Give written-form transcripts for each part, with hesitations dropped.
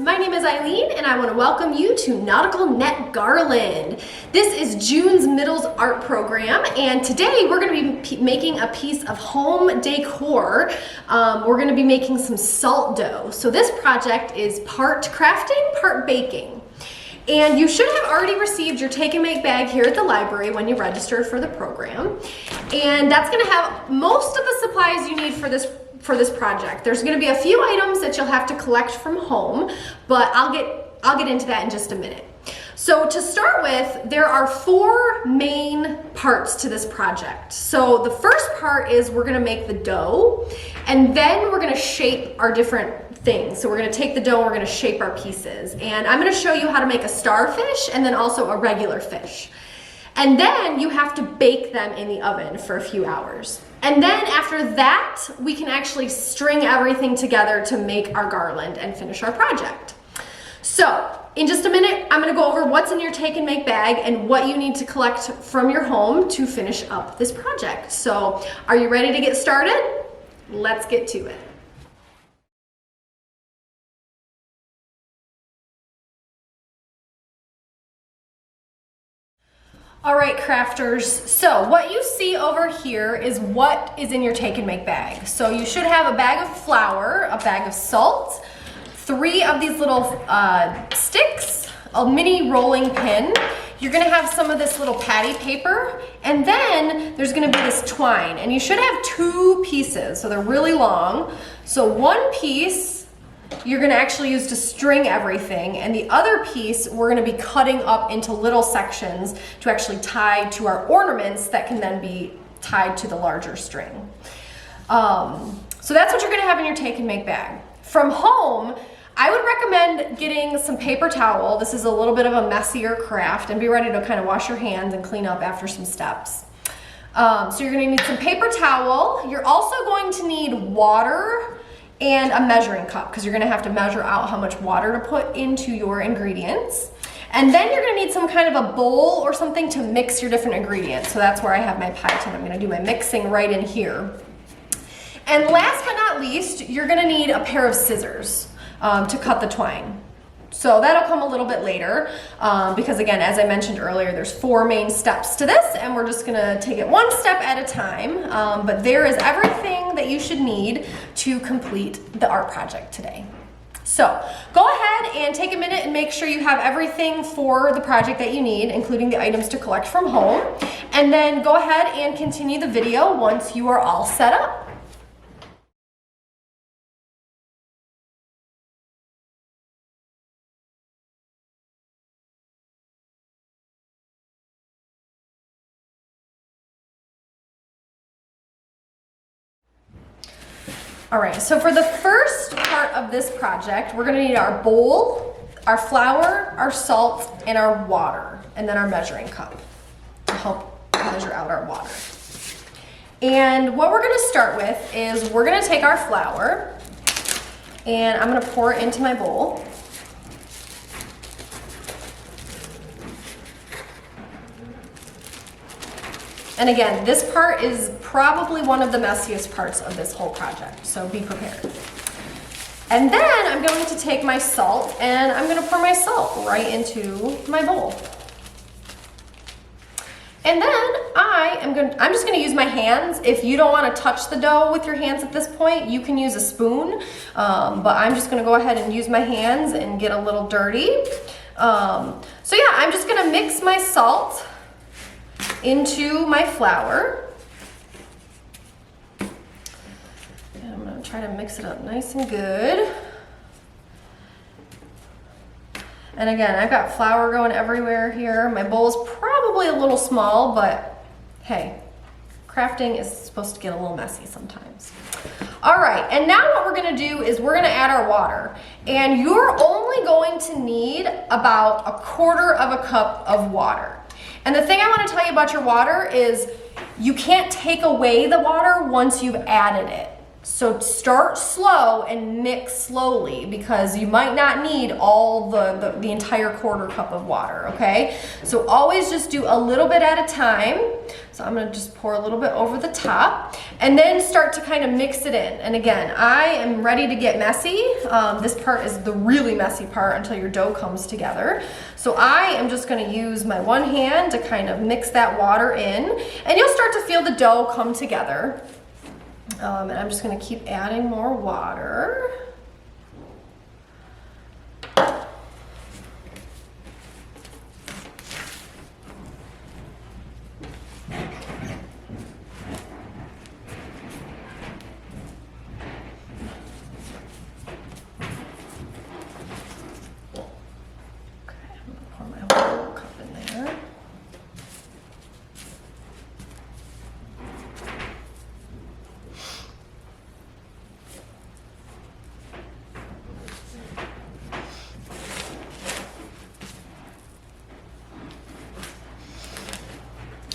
my name is Eileen and I want to welcome you to Nautical Net Garland. This is June's Middle's art program, and today we're going to be making a piece of home decor. We're going to be making some salt dough. So this project is part crafting, part baking. And you should have already received your take and make bag here at the library when you registered for the program. And that's going to have most of the supplies you need for this project. There's going to be a few items that you'll have to collect from home, but I'll get into that in just a minute. So to start with, there are four main parts to this project. So the first part is we're going to make the dough, and then we're going to shape our different things. So we're going to take the dough and we're going to shape our pieces. And I'm going to show you how to make a starfish and then also a regular fish. And then you have to bake them in the oven for a few hours. And then after that, we can actually string everything together to make our garland and finish our project. So in just a minute, I'm going to go over what's in your take and make bag and what you need to collect from your home to finish up this project. So are you ready to get started? Let's get to it. All right, crafters, so what you see over here is what is in your take and make bag. So you should have a bag of flour, a bag of salt, 3 of these little sticks, a mini rolling pin. You're gonna have some of this little patty paper, and then there's gonna be this twine, and you should have 2 pieces, so they're really long. So one piece you're gonna actually use to string everything, and the other piece we're gonna be cutting up into little sections to actually tie to our ornaments that can then be tied to the larger string. So that's what you're gonna have in your take and make bag. From home, I would recommend getting some paper towel. This is a little bit of a messier craft, and be ready to kind of wash your hands and clean up after some steps. So you're gonna need some paper towel. You're also going to need water and a measuring cup, because you're gonna have to measure out how much water to put into your ingredients. And then you're gonna need some kind of a bowl or something to mix your different ingredients. So that's where I have my pie tin. I'm gonna do my mixing right in here. And last but not least, you're gonna need a pair of scissors to cut the twine. So that'll come a little bit later, because again, as I mentioned earlier, there's 4 main steps to this, and we're just gonna take it one step at a time. But there is everything that you should need to complete the art project today. So go ahead and take a minute and make sure you have everything for the project that you need, including the items to collect from home. And then go ahead and continue the video once you are all set up. All right, so for the first part of this project, we're gonna need our bowl, our flour, our salt, and our water, and then our measuring cup to help measure out our water. And what we're gonna start with is we're gonna take our flour, and I'm gonna pour it into my bowl. And again, this part is probably one of the messiest parts of this whole project, so be prepared. And then I'm going to take my salt, and I'm gonna pour my salt right into my bowl. And then I'm just gonna use my hands. If you don't wanna touch the dough with your hands at this point, you can use a spoon, but I'm just gonna go ahead and use my hands and get a little dirty. So yeah, I'm just gonna mix my salt into my flour. And I'm gonna try to mix it up nice and good. And again, I've got flour going everywhere here. My bowl's probably a little small, but hey, crafting is supposed to get a little messy sometimes. All right, and now what we're gonna do is we're gonna add our water. And you're only going to need about 1/4 cup of water. And the thing I want to tell you about your water is you can't take away the water once you've added it. So start slow and mix slowly because you might not need all the entire quarter cup of water, okay? So always just do a little bit at a time. So I'm gonna just pour a little bit over the top and then start to kind of mix it in. And again, I am ready to get messy. This part is the really messy part until your dough comes together. So I am just gonna use my one hand to kind of mix that water in, and you'll start to feel the dough come together. And I'm just going to keep adding more water.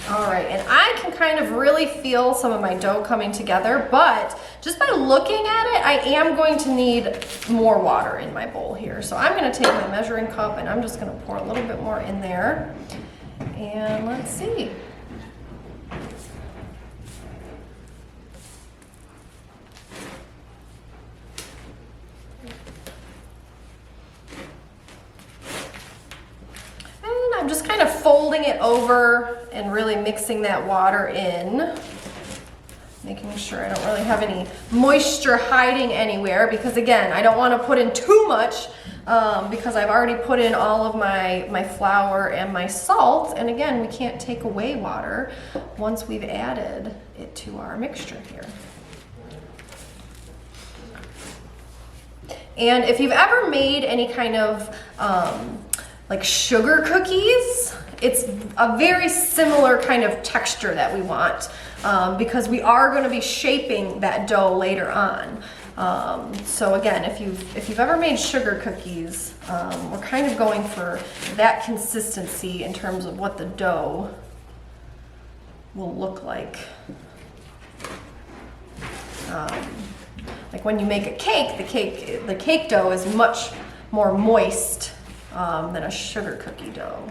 All right, and I can kind of really feel some of my dough coming together, but just by looking at it, I am going to need more water in my bowl here. So I'm gonna take my measuring cup and I'm just gonna pour a little bit more in there. And let's see. I'm just kind of folding it over and really mixing that water in, making sure I don't really have any moisture hiding anywhere, because again, I don't want to put in too much because I've already put in all of my flour and my salt, and again, we can't take away water once we've added it to our mixture here. And if you've ever made any kind of like sugar cookies, it's a very similar kind of texture that we want because we are going to be shaping that dough later on. So again, if you've ever made sugar cookies, we're kind of going for that consistency in terms of what the dough will look like. Like when you make a cake, the cake dough is much more moist than a sugar cookie dough.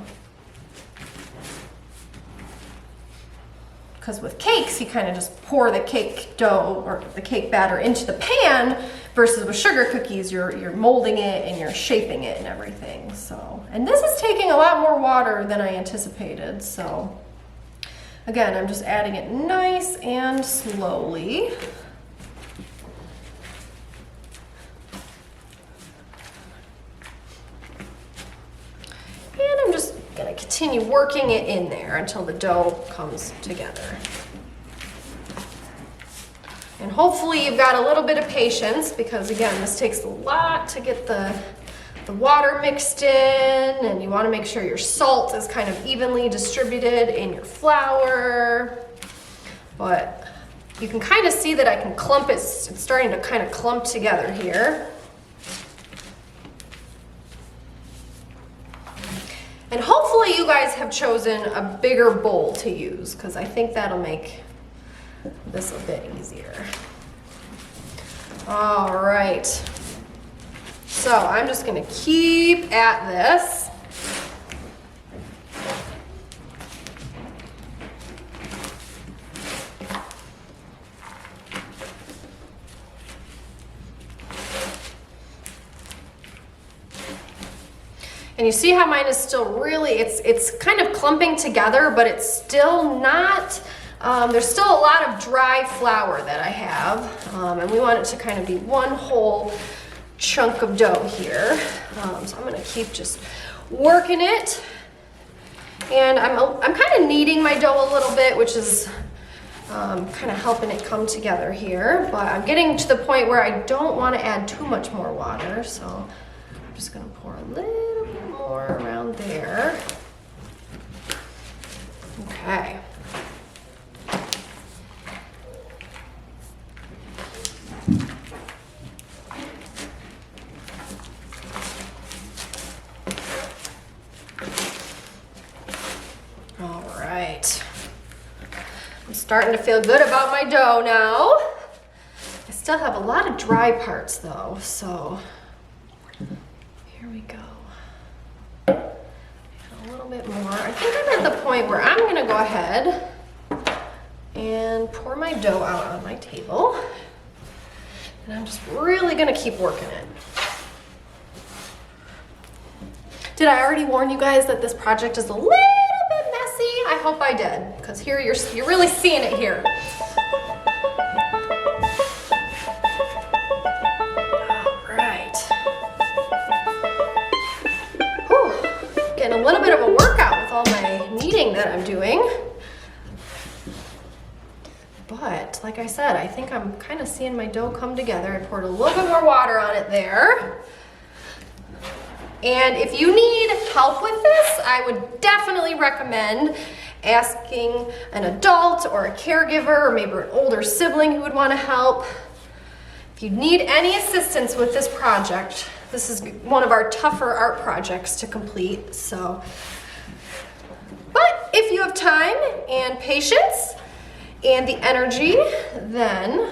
Because with cakes, you kind of just pour the cake dough or the cake batter into the pan, versus with sugar cookies, you're molding it and you're shaping it and everything. So, and this is taking a lot more water than I anticipated. So again, I'm just adding it nice and slowly. And I'm just gonna continue working it in there until the dough comes together. And hopefully you've got a little bit of patience, because again, this takes a lot to get the water mixed in, and you wanna make sure your salt is kind of evenly distributed in your flour. But you can kind of see that I can clump it, it's starting to kind of clump together here. And hopefully you guys have chosen a bigger bowl to use, because I think that'll make this a bit easier. All right. So I'm just gonna keep at this. And you see how mine is still really, it's kind of clumping together, but it's still not, there's still a lot of dry flour that I have. And we want it to kind of be one whole chunk of dough here. So I'm gonna keep just working it. And I'm kind of kneading my dough a little bit, which is kind of helping it come together here. But I'm getting to the point where I don't want to add too much more water. So I'm just gonna pour a little bit more around there. Okay. All right. I'm starting to feel good about my dough now. still have a lot of dry parts though, so here we go. A little bit more. I think I'm at the point where I'm gonna go ahead and pour my dough out on my table. And I'm just really gonna keep working it. Did I already warn you guys that this project is a little bit messy? I hope I did, because here you're really seeing it here. All right. Whew. Getting a little bit of a workout with all my kneading that I'm doing. But like I said, I think I'm kind of seeing my dough come together. I poured a little bit more water on it there. And if you need help with this, I would definitely recommend asking an adult or a caregiver or maybe an older sibling who would want to help. If you need any assistance with this project, this is one of our tougher art projects to complete. So, but if you have time and patience and the energy, then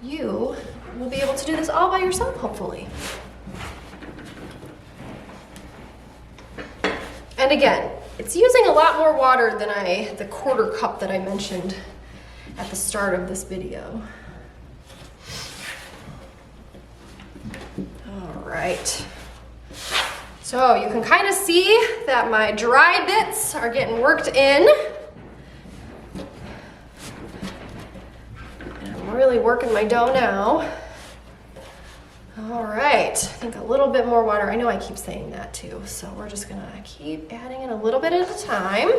you will be able to do this all by yourself, hopefully. And again, it's using a lot more water than the quarter cup that I mentioned at the start of this video. All right. So you can kind of see that my dry bits are getting worked in. And I'm really working my dough now. All right, I think a little bit more water. I know I keep saying that too, so we're just gonna keep adding in a little bit at a time.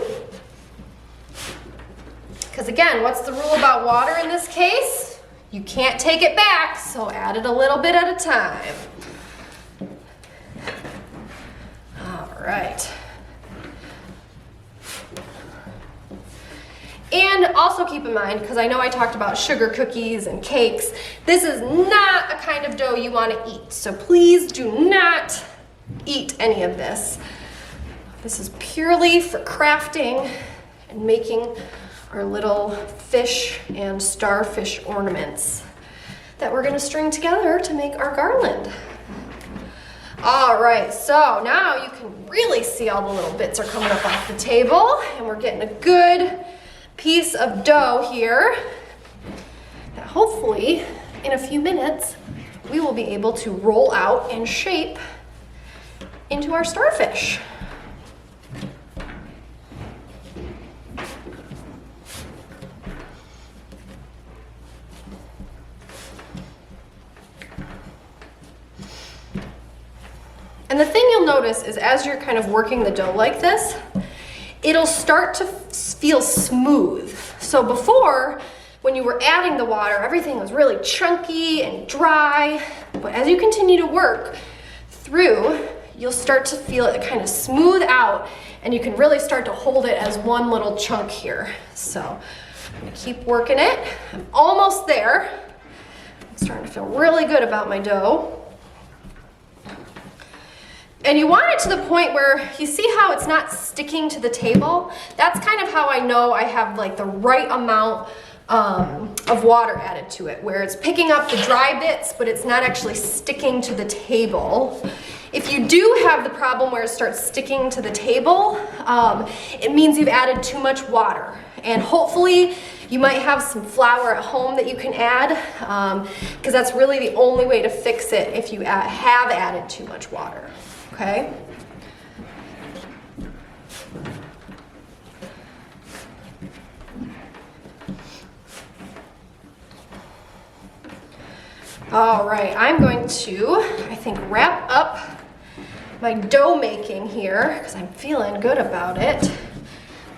Because again, what's the rule about water in this case? You can't take it back, so add it a little bit at a time. All right. And also keep in mind, because I know I talked about sugar cookies and cakes, this is not a kind of dough you want to eat. So please do not eat any of this. This is purely for crafting and making our little fish and starfish ornaments that we're going to string together to make our garland. All right, so now you can really see all the little bits are coming up off the table, and we're getting a good piece of dough here that hopefully in a few minutes we will be able to roll out and shape into our starfish. And the thing you'll notice is as you're kind of working the dough like this, it'll start to feel smooth. So before, when you were adding the water, everything was really chunky and dry. But as you continue to work through, you'll start to feel it kind of smooth out, and you can really start to hold it as one little chunk here. So I'm gonna keep working it. I'm almost there. I'm starting to feel really good about my dough. And you want it to the point where you see how it's not sticking to the table. That's kind of how I know I have like the right amount of water added to it, where it's picking up the dry bits, but it's not actually sticking to the table. If you do have the problem where it starts sticking to the table, it means you've added too much water. And hopefully you might have some flour at home that you can add, because that's really the only way to fix it if you have added too much water. Okay? All right, I'm going to, I think, wrap up my dough making here because I'm feeling good about it.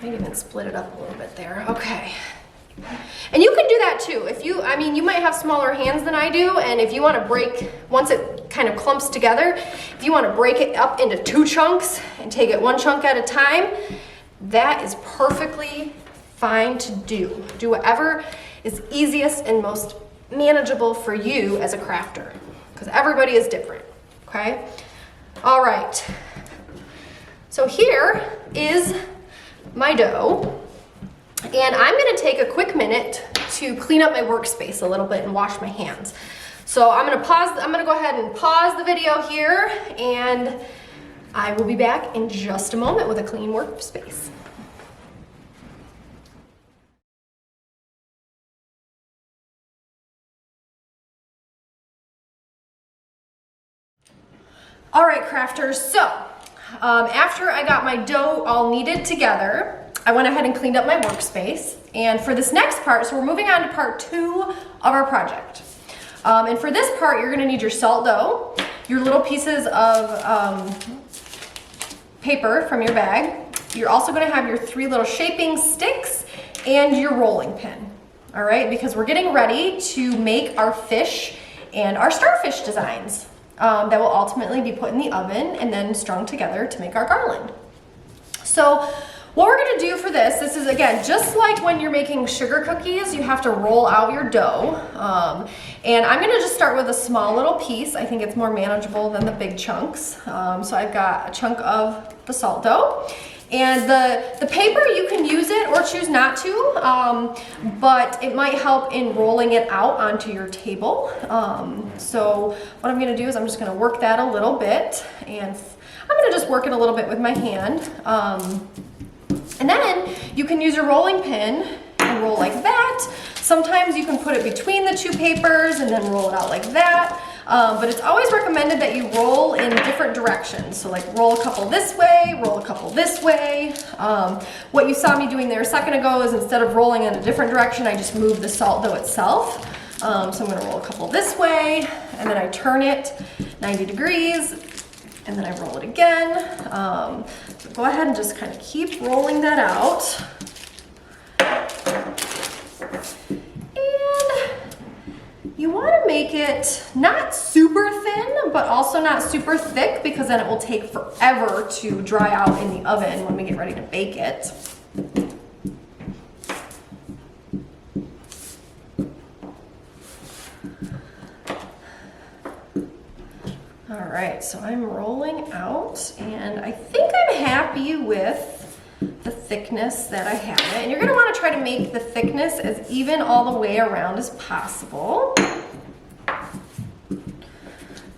Might even split it up a little bit there. Okay. And you can do that too. If you, I mean, you might have smaller hands than I do, and if you want to break, once it kind of clumps together, if you want to break it up into 2 chunks and take it 1 chunk at a time, that is perfectly fine to do. Do whatever is easiest and most manageable for you as a crafter, because everybody is different, okay? All right. So here is my dough. And I'm gonna take a quick minute to clean up my workspace a little bit and wash my hands. So I'm gonna go ahead and pause the video here, and I will be back in just a moment with a clean workspace. All right, crafters, so after I got my dough all kneaded together, I went ahead and cleaned up my workspace. And for this next part, so we're moving on to part 2 of our project. And for this part, you're gonna need your salt dough, your little pieces of paper from your bag. You're also gonna have your 3 little shaping sticks and your rolling pin, all right? Because we're getting ready to make our fish and our starfish designs that will ultimately be put in the oven and then strung together to make our garland. So what we're gonna do for this is again, just like when you're making sugar cookies, you have to roll out your dough. And I'm gonna just start with a small little piece. I think it's more manageable than the big chunks. So I've got a chunk of the salt dough. And the paper, you can use it or choose not to, but it might help in rolling it out onto your table. So what I'm gonna do is I'm just gonna work that a little bit, and I'm gonna just work it a little bit with my hand. And then you can use your rolling pin and roll like that. Sometimes you can put it between the 2 papers and then roll it out like that. But it's always recommended that you roll in different directions. So like roll a couple this way, roll a couple this way. What you saw me doing there a second ago is instead of rolling in a different direction, I just moved the salt dough itself. So I'm gonna roll a couple this way, and then I turn it 90 degrees, and then I roll it again. So go ahead and just kind of keep rolling that out. And you want to make it not super thin, but also not super thick, because then it will take forever to dry out in the oven when we get ready to bake it. All right, so I'm rolling out, and I think I'm happy with the thickness that I have it. And you're gonna wanna try to make the thickness as even all the way around as possible.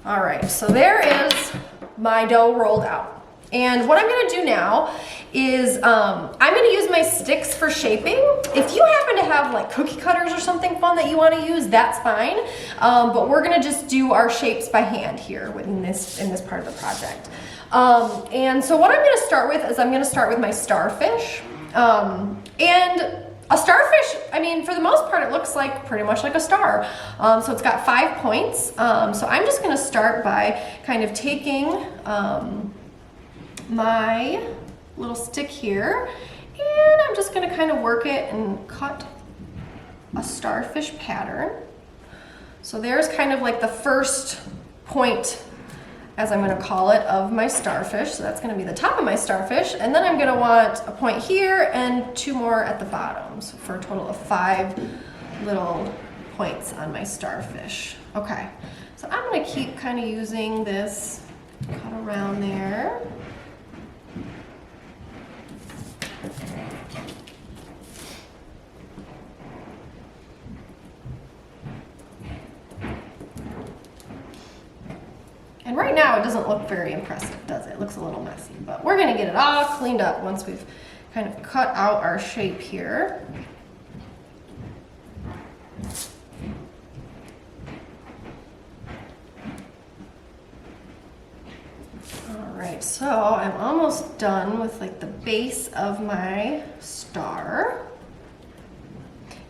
All right, so there is my dough rolled out. And what I'm gonna do now is I'm gonna use my sticks for shaping. If you happen to have like cookie cutters or something fun that you wanna use, that's fine. But we're gonna just do our shapes by hand here in this part of the project. And so what I'm gonna start with is I'm gonna start with my starfish. And a starfish, I mean, for the most part, it looks like pretty much like a star. So it's got 5 points. So I'm just gonna start by kind of taking my little stick here, and I'm just gonna kind of work it and cut a starfish pattern. So there's kind of like the first point, as I'm gonna call it, of my starfish. So that's gonna be the top of my starfish. And then I'm gonna want a point here and 2 more at the bottom. So for a total of 5 little points on my starfish. Okay, so I'm gonna keep kind of using this, cut around there. And right now it doesn't look very impressive, does it? It looks a little messy, but we're gonna get it all cleaned up once we've kind of cut out our shape here. All right, so I'm almost done with like the base of my star.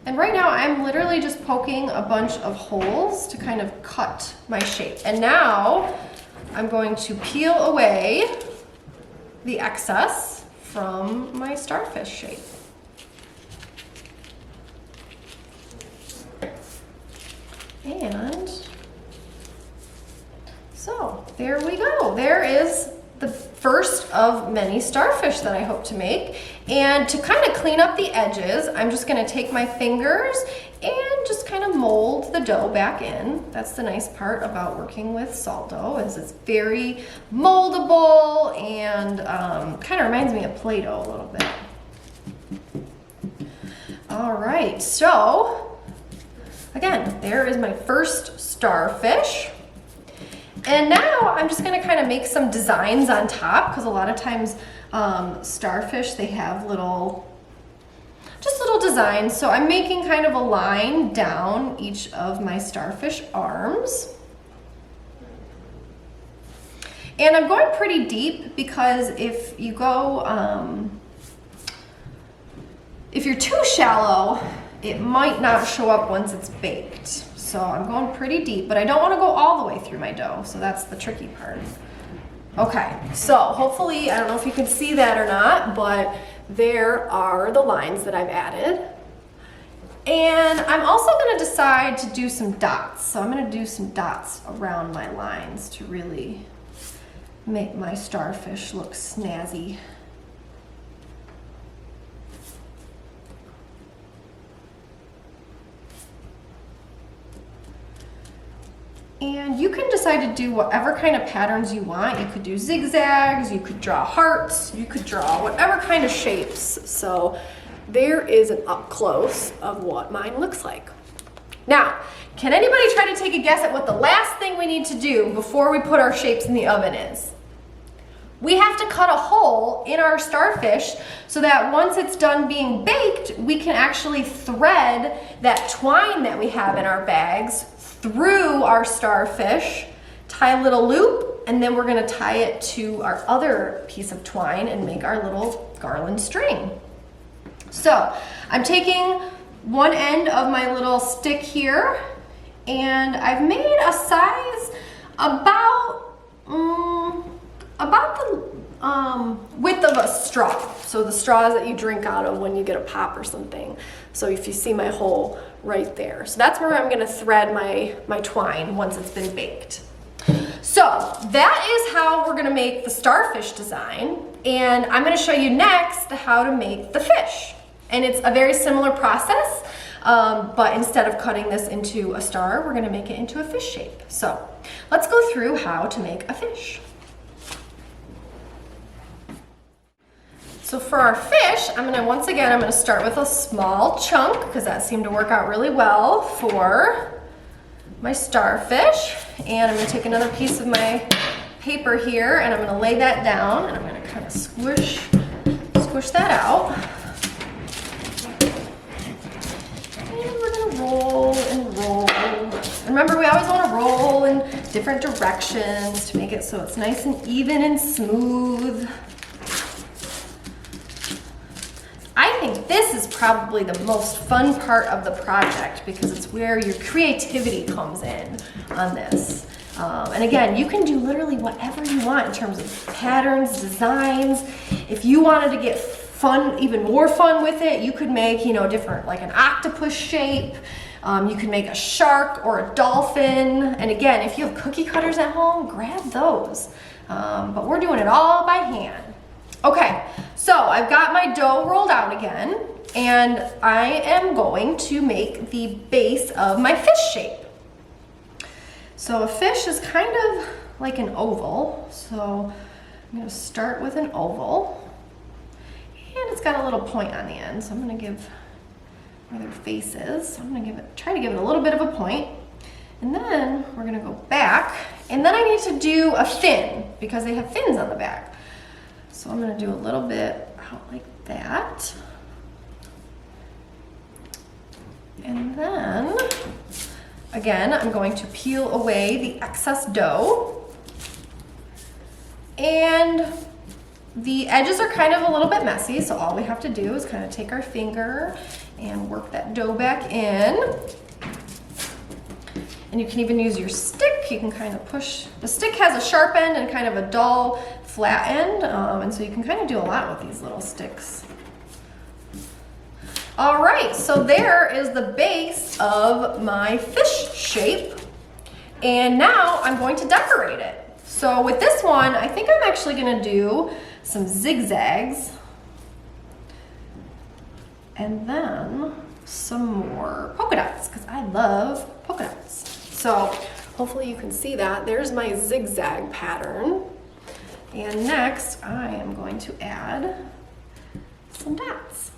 And right now I'm literally just poking a bunch of holes to kind of cut my shape. And now I'm going to peel away the excess from my starfish shape. And so there we go. There is the first of many starfish that I hope to make. And to kind of clean up the edges, I'm just gonna take my fingers and just kind of mold the dough back in. That's the nice part about working with salt dough, is it's very moldable and kind of reminds me of Play-Doh a little bit. All right, so again, there is my first starfish. And now I'm just gonna kind of make some designs on top, because a lot of times starfish, they have just little designs. So I'm making kind of a line down each of my starfish arms. And I'm going pretty deep because if you go, if you're too shallow, it might not show up once it's baked. So I'm going pretty deep, but I don't want to go all the way through my dough. So that's the tricky part. Okay, so hopefully, I don't know if you can see that or not, but there are the lines that I've added. And I'm also going to decide to do some dots. So I'm going to do some dots around my lines to really make my starfish look snazzy. And you can decide to do whatever kind of patterns you want. You could do zigzags, you could draw hearts, you could draw whatever kind of shapes. So there is an up close of what mine looks like. Now, can anybody try to take a guess at what the last thing we need to do before we put our shapes in the oven is? We have to cut a hole in our starfish so that once it's done being baked, we can actually thread that twine that we have in our bags through our starfish, tie a little loop, and then we're gonna tie it to our other piece of twine and make our little garland string. So I'm taking one end of my little stick here, and I've made a size about the width of a straw. So the straws that you drink out of when you get a pop or something. So if you see my hole right there. So that's where I'm gonna thread my twine once it's been baked. So that is how we're gonna make the starfish design. And I'm gonna show you next how to make the fish. And it's a very similar process, but instead of cutting this into a star, we're gonna make it into a fish shape. So let's go through how to make a fish. So for our fish, I'm gonna start with a small chunk because that seemed to work out really well for my starfish. And I'm gonna take another piece of my paper here and I'm gonna lay that down and I'm gonna kind of squish that out. And we're gonna roll and roll. Remember, we always wanna roll in different directions to make it so it's nice and even and smooth. I think this is probably the most fun part of the project because it's where your creativity comes in on this. And again, you can do literally whatever you want in terms of patterns, designs. If you wanted to get fun, even more fun with it, you could make, different, like an octopus shape. You can make a shark or a dolphin. And again, if you have cookie cutters at home, grab those. But we're doing it all by hand. Okay, so I've got my dough rolled out again, and I am going to make the base of my fish shape. So a fish is kind of like an oval, so I'm going to start with an oval, and it's got a little point on the end, so I'm going to give where their face is, I'm going to try to give it a little bit of a point, and then we're going to go back, and then I need to do a fin, because they have fins on the back. So I'm going to do a little bit out like that. And then, again, I'm going to peel away the excess dough. And the edges are kind of a little bit messy, so all we have to do is kind of take our finger and work that dough back in. And you can even use your stick. You can kind of push. The stick has a sharp end and kind of a dull, flat end, and so you can kind of do a lot with these little sticks. All right, so there is the base of my fish shape, and now I'm going to decorate it. So with this one, I think I'm actually going to do some zigzags, and then some more polka dots, because I love polka dots. So hopefully you can see that. There's my zigzag pattern. And next, I am going to add some dots.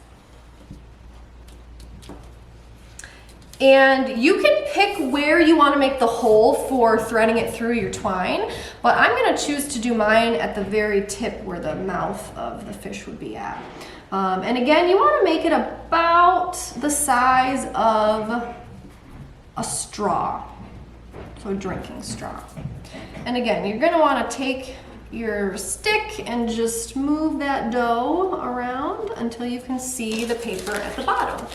And you can pick where you want to make the hole for threading it through your twine, but I'm going to choose to do mine at the very tip where the mouth of the fish would be at. And again, you want to make it about the size of a straw, so a drinking straw. And again, you're going to want to take your stick and just move that dough around until you can see the paper at the bottom.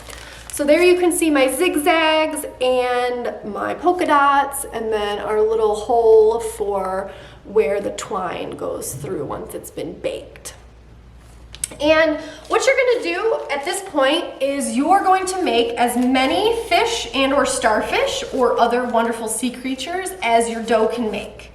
So there you can see my zigzags and my polka dots, and then our little hole for where the twine goes through once it's been baked. And what you're going to do at this point is you're going to make as many fish and or starfish or other wonderful sea creatures as your dough can make.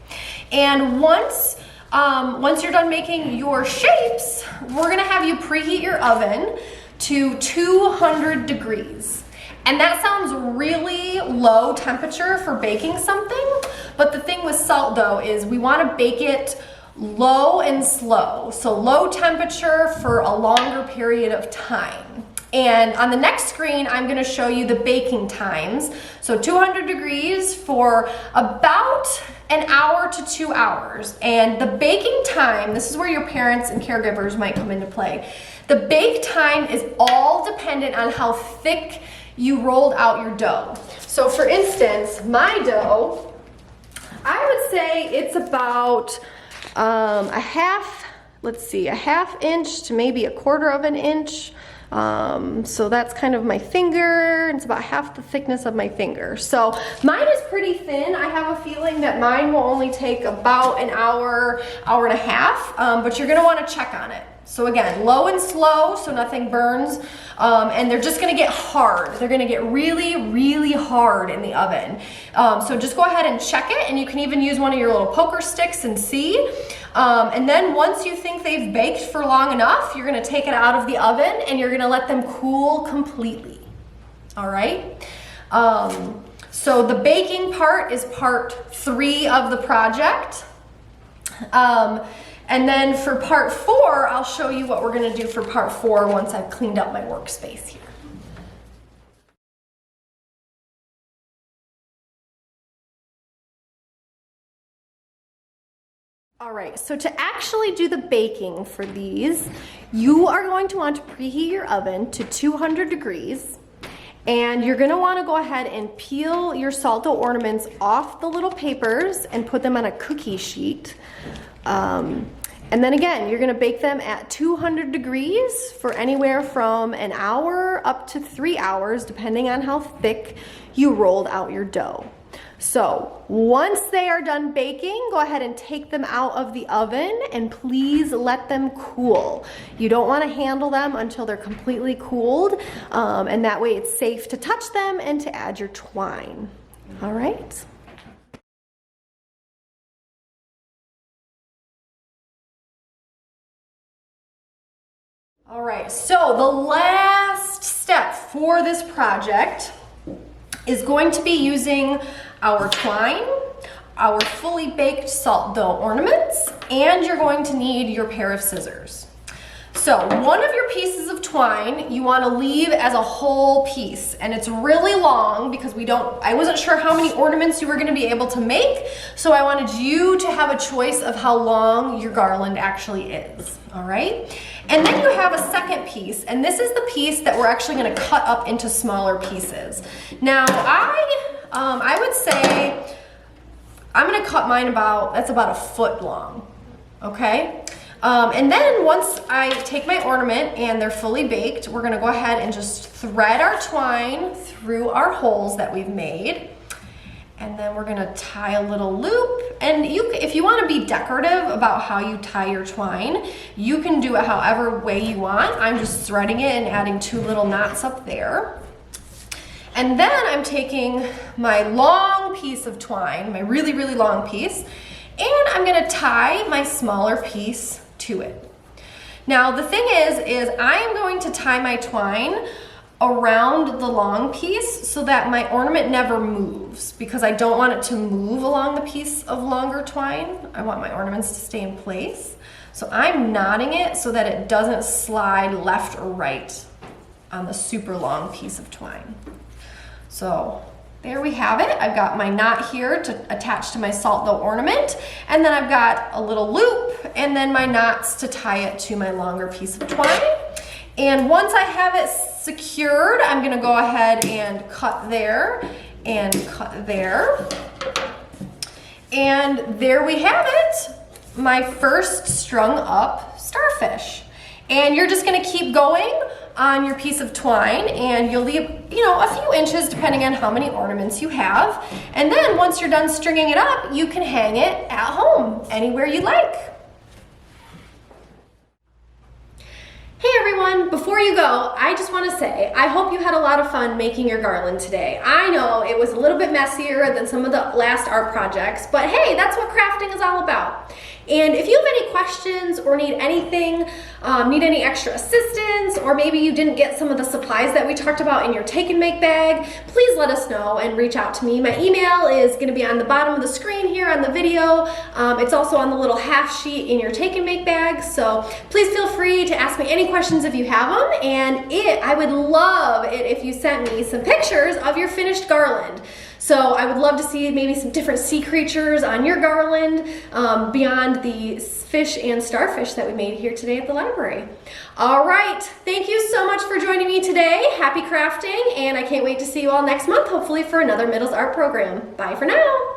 And once you're done making your shapes, we're going to have you preheat your oven to 200 degrees. And that sounds really low temperature for baking something, but the thing with salt dough is we want to bake it low and slow. So low temperature for a longer period of time. And on the next screen, I'm going to show you the baking times. So 200 degrees for about an hour to 2 hours. And the baking time, this is where your parents and caregivers might come into play. The bake time is all dependent on how thick you rolled out your dough. So for instance, my dough, I would say it's about a half inch to maybe a quarter of an inch. So that's kind of my finger. It's about half the thickness of my finger. So mine is pretty thin. I have a feeling that mine will only take about an hour, hour and a half, but you're gonna wanna check on it. So again, low and slow so nothing burns, and they're just gonna get hard. They're gonna get really, really hard in the oven. So just go ahead and check it, and you can even use one of your little poker sticks and see. And then once you think they've baked for long enough, you're gonna take it out of the oven and you're gonna let them cool completely. All right? So the baking part is part 3 of the project. And then for part 4, I'll show you what we're gonna do for part 4 once I've cleaned up my workspace here. All right, so to actually do the baking for these, you are going to want to preheat your oven to 200 degrees. And you're gonna wanna go ahead and peel your salt dough ornaments off the little papers and put them on a cookie sheet. And then again, you're gonna bake them at 200 degrees for anywhere from an hour up to 3 hours, depending on how thick you rolled out your dough. So once they are done baking, go ahead and take them out of the oven and please let them cool. You don't want to handle them until they're completely cooled, and that way it's safe to touch them and to add your twine. All right. All right, so the last step for this project is going to be using our twine, our fully baked salt dough ornaments, and you're going to need your pair of scissors. So one of your pieces of twine you want to leave as a whole piece, and it's really long because I wasn't sure how many ornaments you were going to be able to make, so I wanted you to have a choice of how long your garland actually is. All right? And then you have a second piece, and this is the piece that we're actually going to cut up into smaller pieces. Now, I would say I'm going to cut mine that's about a foot long, okay? And then once I take my ornament and they're fully baked, we're going to go ahead and just thread our twine through our holes that we've made. And then we're gonna tie a little loop. And if you wanna be decorative about how you tie your twine, you can do it however way you want. I'm just threading it and adding 2 little knots up there. And then I'm taking my long piece of twine, my really, really long piece, and I'm gonna tie my smaller piece to it. Now the thing is I am going to tie my twine around the long piece so that my ornament never moves, because I don't want it to move along the piece of longer twine. I want my ornaments to stay in place. So I'm knotting it so that it doesn't slide left or right on the super long piece of twine. So there we have it. I've got my knot here to attach to my salt dough ornament, and then I've got a little loop and then my knots to tie it to my longer piece of twine. And once I have it secured, I'm gonna go ahead and cut there and cut there. And there we have it, my first strung up starfish. And you're just gonna keep going on your piece of twine, and you'll leave, a few inches depending on how many ornaments you have. And then once you're done stringing it up, you can hang it at home, anywhere you like. Hey everyone, before you go, I just want to say, I hope you had a lot of fun making your garland today. I know it was a little bit messier than some of the last art projects, but hey, that's what crafting is all about. And if you have any questions or need anything, need any extra assistance, or maybe you didn't get some of the supplies that we talked about in your take and make bag, please let us know and reach out to me. My email is going to be on the bottom of the screen here on the video. It's also on the little half sheet in your take and make bag. So please feel free to ask me any questions if you have them. And I would love it if you sent me some pictures of your finished garland. So I would love to see maybe some different sea creatures on your garland beyond the fish and starfish that we made here today at the library. All right, thank you so much for joining me today. Happy crafting, and I can't wait to see you all next month, hopefully for another Middles Art program. Bye for now.